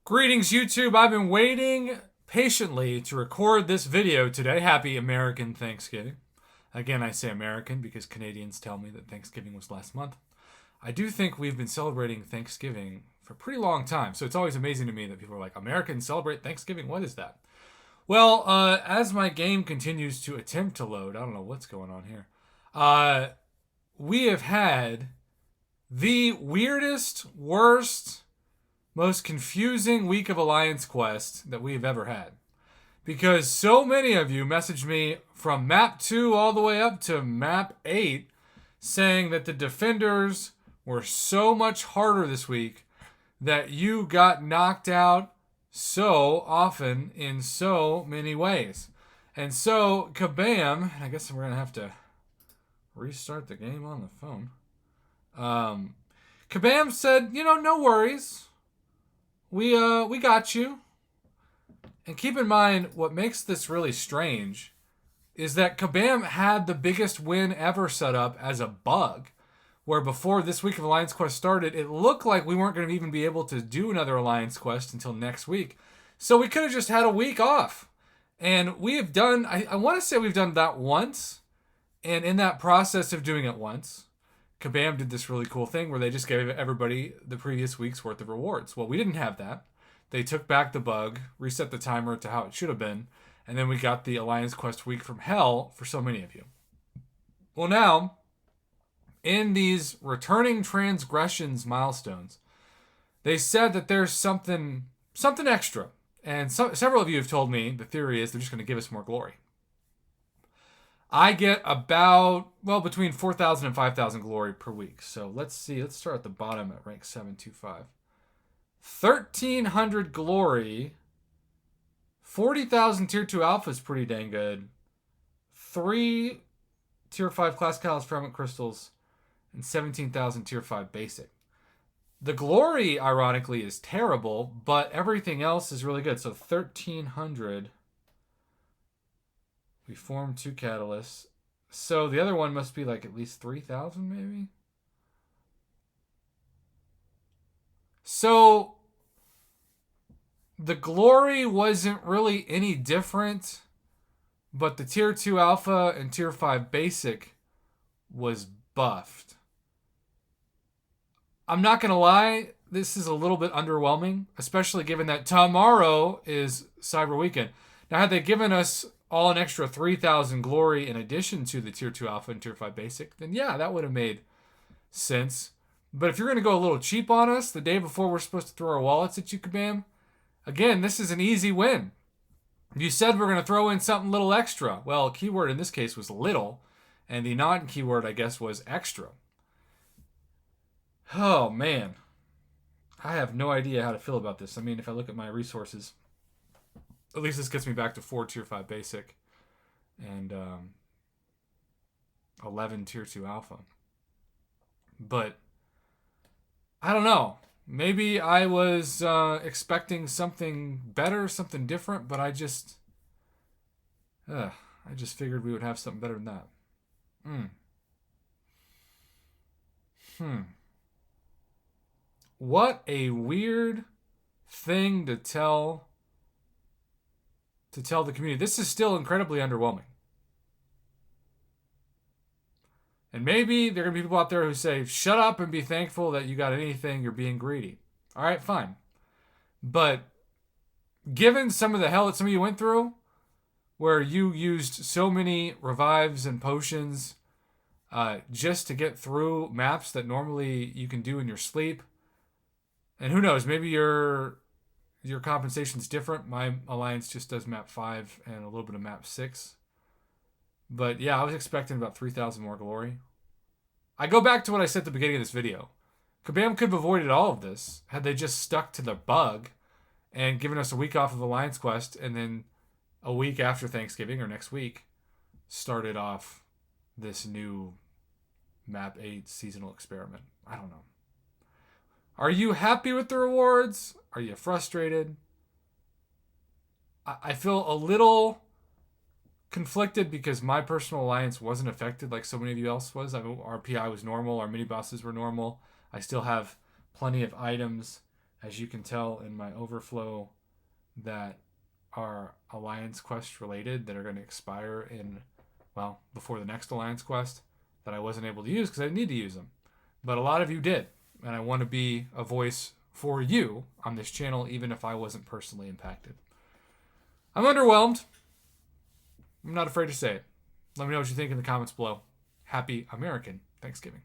Greetings, YouTube. I've been waiting patiently to record this video today. Happy American Thanksgiving. Again, I say American because Canadians tell me that Thanksgiving was last month. I do think we've been celebrating Thanksgiving for a pretty long time, so it's always amazing to me that people are like, Americans celebrate Thanksgiving? What is that? Well, as my game continues to attempt to load, I don't know what's going on here. We have had the weirdest, worst, most confusing week of Alliance Quest that we've ever had. Because so many of you messaged me from map 2 all the way up to map 8 saying that the defenders were so much harder this week that you got knocked out so often in so many ways. And so, kabam, I guess we're going to have to restart the game on the phone. Kabam said, no worries. We got you. And keep in mind, what makes this really strange is that Kabam had the biggest win ever set up as a bug, where before this week of Alliance Quest started, it looked like we weren't going to even be able to do another Alliance Quest until next week. So we could have just had a week off. And we have done, I want to say we've done that once. And in that process of doing it once, Kabam did this really cool thing where they just gave everybody the previous week's worth of rewards. Well, we didn't have that. They took back the bug, reset the timer to how it should have been, and then we got the Alliance Quest week from hell for so many of you. Well, now, in these returning transgressions milestones, they said that there's something extra. And several of you have told me the theory is they're just going to give us more glory. I get about, between 4,000 and 5,000 glory per week. So let's see. Let's start at the bottom at rank 725. 1,300 glory. 40,000 tier 2 alpha is pretty dang good. 3 tier 5 class catalyst fragment crystals. And 17,000 tier 5 basic. The glory, ironically, is terrible, but everything else is really good. So 1,300. We formed 2 catalysts. So the other one must be like at least 3,000 maybe? So the glory wasn't really any different, but the tier 2 alpha and tier 5 basic was buffed. I'm not going to lie, this is a little bit underwhelming, especially given that tomorrow is Cyber Weekend. Now, had they given us all an extra 3,000 glory in addition to the tier 2 alpha and tier 5 basic, then yeah, that would have made sense. But if you're going to go a little cheap on us the day before we're supposed to throw our wallets at you, Kabam, again, this is an easy win. You said we're going to throw in something little extra. Well, keyword in this case was little, and the non-keyword, I guess, was extra. Oh, man. I have no idea how to feel about this. I mean, if I look at my resources, at least this gets me back to 4 tier 5 basic and 11 tier 2 alpha. But I don't know. Maybe I was expecting something better, something different, but I just figured we would have something better than that. What a weird thing to tell the community. This is still incredibly underwhelming. And maybe there are going to be people out there who say, shut up and be thankful that you got anything, you're being greedy. All right, fine. But given some of the hell that some of you went through, where you used so many revives and potions just to get through maps that normally you can do in your sleep, and who knows, maybe your compensation's different. My alliance just does map 5 and a little bit of map 6. But yeah, I was expecting about 3,000 more glory. I go back to what I said at the beginning of this video. Kabam could have avoided all of this had they just stuck to the bug and given us a week off of Alliance Quest, and then a week after Thanksgiving or next week started off this new map 8 seasonal experiment. I don't know. Are you happy with the rewards? Are you frustrated? I feel a little conflicted because my personal alliance wasn't affected like so many of you else was. I mean, our PI was normal. Our mini bosses were normal. I still have plenty of items as you can tell in my overflow, that are Alliance Quest related that are going to expire in, well, before the next Alliance Quest, that I wasn't able to use because I didn't need to use them. But a lot of you did. And I want to be a voice for you on this channel, even if I wasn't personally impacted. I'm underwhelmed. I'm not afraid to say it. Let me know what you think in the comments below. Happy American Thanksgiving.